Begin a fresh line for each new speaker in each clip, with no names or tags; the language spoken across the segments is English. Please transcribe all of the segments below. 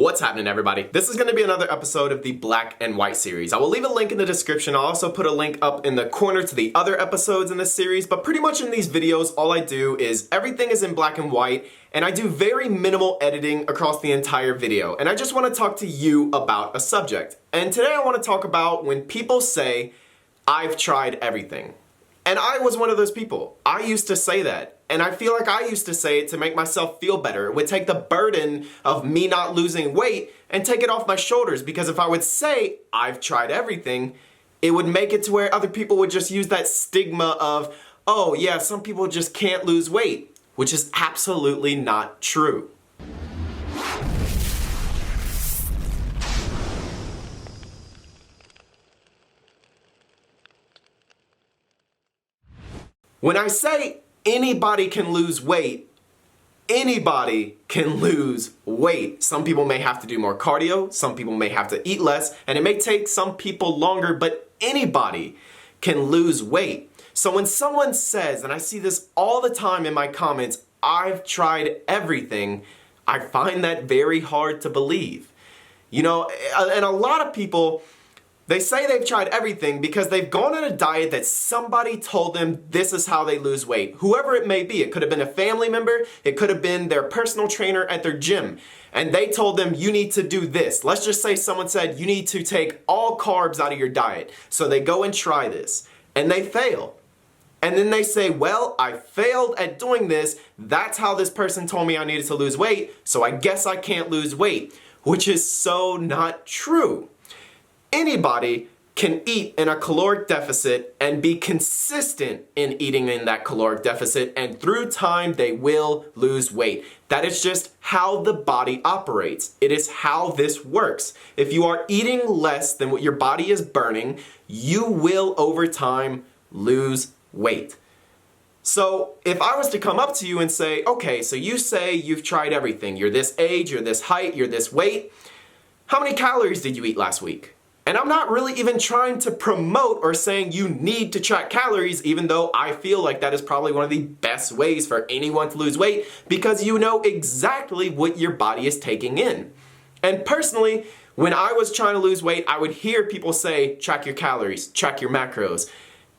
What's happening, everybody? This is going to be another episode of the Black and White series. I will leave a link in the description. I'll also put a link up in the corner to the other episodes in this series, but pretty much in these videos, all I do is everything is in black and white, and I do very minimal editing across the entire video. And I just want to talk to you about a subject. And today I want to talk about when people say, I've tried everything. And I was one of those people. I used to say that. And I feel like I used to say it to make myself feel better. It would take the burden of me not losing weight and take it off my shoulders, because if I would say I've tried everything, it would make it to where other people would just use that stigma of, oh yeah, some people just can't lose weight, which is absolutely not true. When I say anybody can lose weight, anybody can lose weight. Some people may have to do more cardio, some people may have to eat less, and it may take some people longer, but anybody can lose weight. So when someone says, and I see this all the time in my comments, I've tried everything, I find that very hard to believe. You know, and a lot of people, they say they've tried everything because they've gone on a diet that somebody told them this is how they lose weight. Whoever it may be. It could have been a family member. It could have been their personal trainer at their gym. And they told them, you need to do this. Let's just say someone said, you need to take all carbs out of your diet. So they go and try this. And they fail. And then they say, well, I failed at doing this. That's how this person told me I needed to lose weight. So I guess I can't lose weight. Which is so not true. Anybody can eat in a caloric deficit and be consistent in eating in that caloric deficit, and through time they will lose weight. That is just how the body operates. It is how this works. If you are eating less than what your body is burning, you will over time lose weight. So if I was to come up to you and say, okay, so you say you've tried everything. You're this age, you're this height, you're this weight. How many calories did you eat last week? And I'm not really even trying to promote or saying you need to track calories, even though I feel like that is probably one of the best ways for anyone to lose weight, because you know exactly what your body is taking in. And personally, when I was trying to lose weight, I would hear people say, track your calories, track your macros.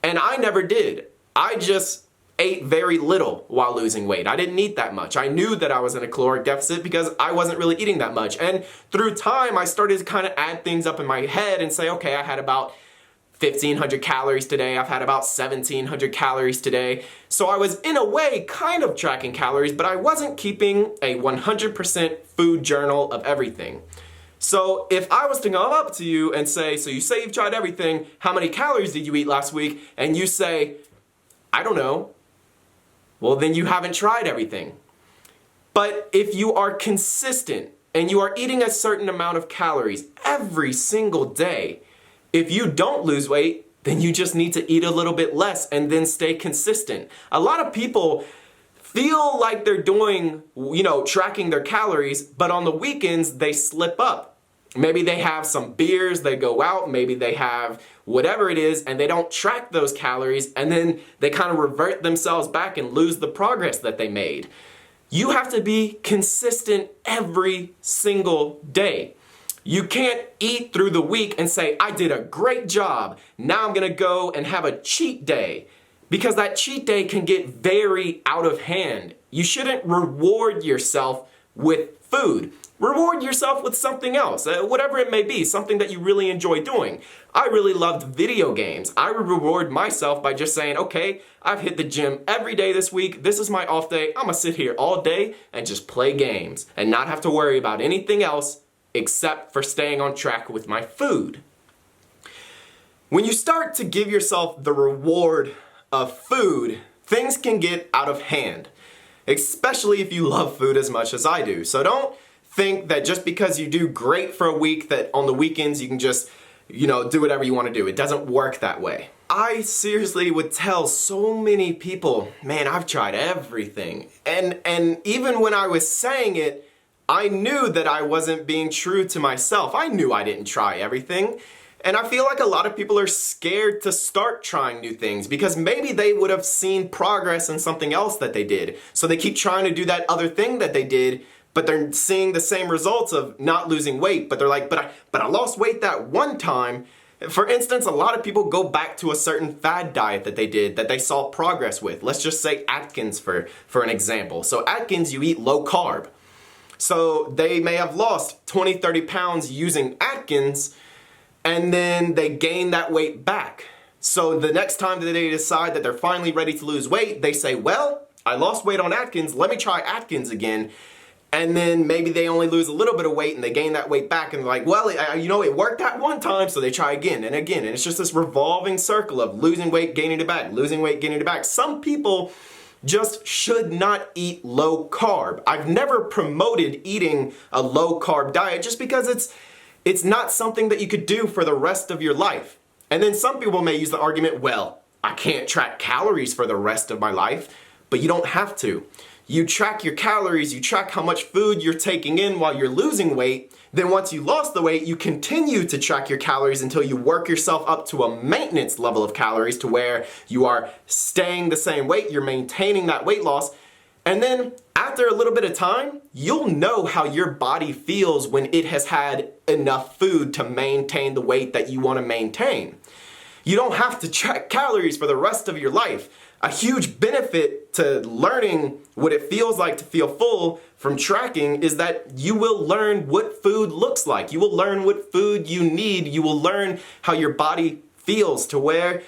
And I never did. I just ate very little while losing weight. I didn't eat that much. I knew that I was in a caloric deficit because I wasn't really eating that much. And through time, I started to kind of add things up in my head and say, okay, I had about 1,500 calories today. I've had about 1,700 calories today. So I was in a way kind of tracking calories, but I wasn't keeping a 100% food journal of everything. So if I was to come up to you and say, so you say you've tried everything, how many calories did you eat last week? And you say, I don't know. Well, then you haven't tried everything. But if you are consistent and you are eating a certain amount of calories every single day, if you don't lose weight, then you just need to eat a little bit less and then stay consistent. A lot of people feel like they're doing, tracking their calories, but on the weekends they slip up. Maybe they have some beers, they go out, maybe they have whatever it is, and they don't track those calories, and then they kind of revert themselves back and lose the progress that they made. You have to be consistent every single day. You can't eat through the week and say, I did a great job, now I'm gonna go and have a cheat day. Because that cheat day can get very out of hand. You shouldn't reward yourself with food. Reward yourself with something else, whatever it may be, something that you really enjoy doing. I really loved video games. I would reward myself by just saying, okay, I've hit the gym every day this week. This is my off day. I'm gonna sit here all day and just play games and not have to worry about anything else except for staying on track with my food. When you start to give yourself the reward of food, things can get out of hand, especially if you love food as much as I do. So don't think that just because you do great for a week that on the weekends you can just, do whatever you want to do. It doesn't work that way. I seriously would tell so many people, man, I've tried everything. And even when I was saying it, I knew that I wasn't being true to myself. I knew I didn't try everything. And I feel like a lot of people are scared to start trying new things because maybe they would have seen progress in something else that they did. So they keep trying to do that other thing that they did, but they're seeing the same results of not losing weight, but they're like, but I lost weight that one time. For instance, a lot of people go back to a certain fad diet that they did that they saw progress with. Let's just say Atkins for an example. So Atkins, you eat low carb. So they may have lost 20, 30 pounds using Atkins, and then they gain that weight back. So the next time that they decide that they're finally ready to lose weight, they say, well, I lost weight on Atkins, let me try Atkins again. And then maybe they only lose a little bit of weight and they gain that weight back and they're like, well, it worked that one time, so they try again and again. And it's just this revolving circle of losing weight, gaining it back, losing weight, gaining it back. Some people just should not eat low carb. I've never promoted eating a low carb diet just because it's not something that you could do for the rest of your life. And then some people may use the argument, well, I can't track calories for the rest of my life, but you don't have to. You track your calories, you track how much food you're taking in while you're losing weight. Then once you lost the weight, you continue to track your calories until you work yourself up to a maintenance level of calories to where you are staying the same weight, you're maintaining that weight loss. And then after a little bit of time, you'll know how your body feels when it has had enough food to maintain the weight that you want to maintain. You don't have to track calories for the rest of your life. A huge benefit to learning what it feels like to feel full from tracking is that you will learn what food looks like. You will learn what food you need. You will learn how your body feels to where,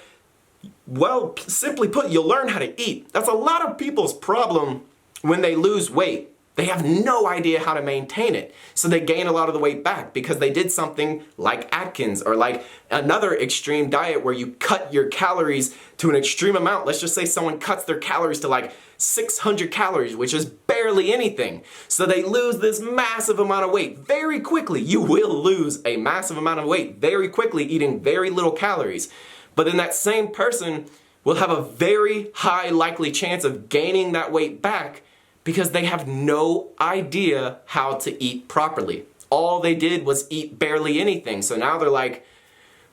well, simply put, you'll learn how to eat. That's a lot of people's problem when they lose weight. They have no idea how to maintain it. So they gain a lot of the weight back because they did something like Atkins or like another extreme diet where you cut your calories to an extreme amount. Let's just say someone cuts their calories to like 600 calories, which is barely anything. So they lose this massive amount of weight very quickly. You will lose a massive amount of weight very quickly eating very little calories. But then that same person will have a very high likely chance of gaining that weight back because they have no idea how to eat properly. All they did was eat barely anything. So now they're like,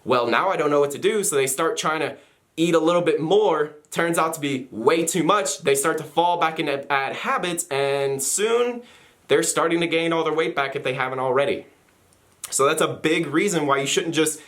well, now I don't know what to do. So they start trying to eat a little bit more. Turns out to be way too much. They start to fall back into bad habits, and soon they're starting to gain all their weight back if they haven't already. So that's a big reason why you shouldn't just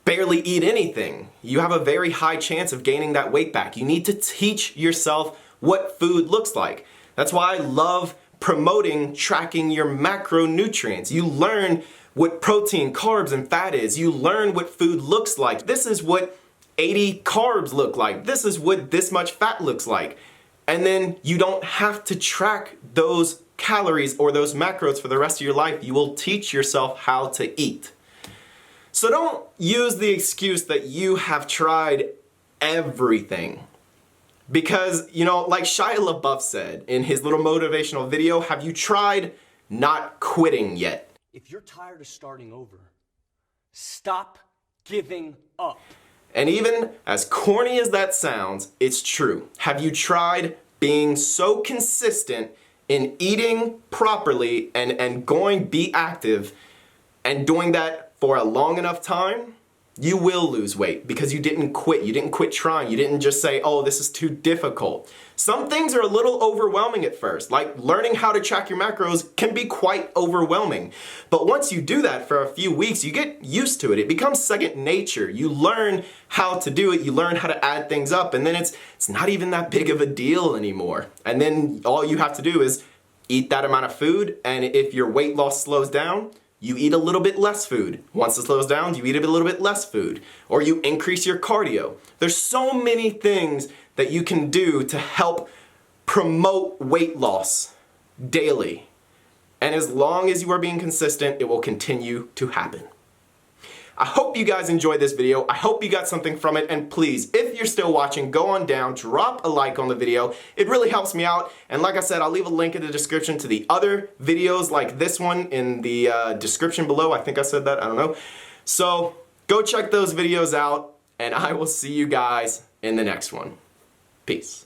barely eat anything. You have a very high chance of gaining that weight back. You need to teach yourself what food looks like. That's why I love promoting tracking your macronutrients. You learn what protein, carbs, and fat is. You learn what food looks like. This is what 80 carbs look like. This is what this much fat looks like. And then you don't have to track those calories or those macros for the rest of your life. You will teach yourself how to eat. So don't use the excuse that you have tried everything. Because, like Shia LaBeouf said in his little motivational video, have you tried not quitting yet?
If you're tired of starting over, stop giving up.
And even as corny as that sounds, it's true. Have you tried being so consistent in eating properly and be active and doing that for a long enough time? You will lose weight because you didn't quit. You didn't quit trying. You didn't just say, oh, this is too difficult. Some things are a little overwhelming at first, like learning how to track your macros can be quite overwhelming. But once you do that for a few weeks, you get used to it. It becomes second nature. You learn how to do it. You learn how to add things up, and then it's not even that big of a deal anymore. And then all you have to do is eat that amount of food, and if your weight loss slows down, you eat a little bit less food. Once it slows down, you eat a little bit less food. Or you increase your cardio. There's so many things that you can do to help promote weight loss daily. And as long as you are being consistent, it will continue to happen. I hope you guys enjoyed this video. I hope you got something from it. And please, if you're still watching, go on down, drop a like on the video. It really helps me out. And like I said, I'll leave a link in the description to the other videos like this one in the description below. I think I said that, I don't know. So go check those videos out, and I will see you guys in the next one. Peace.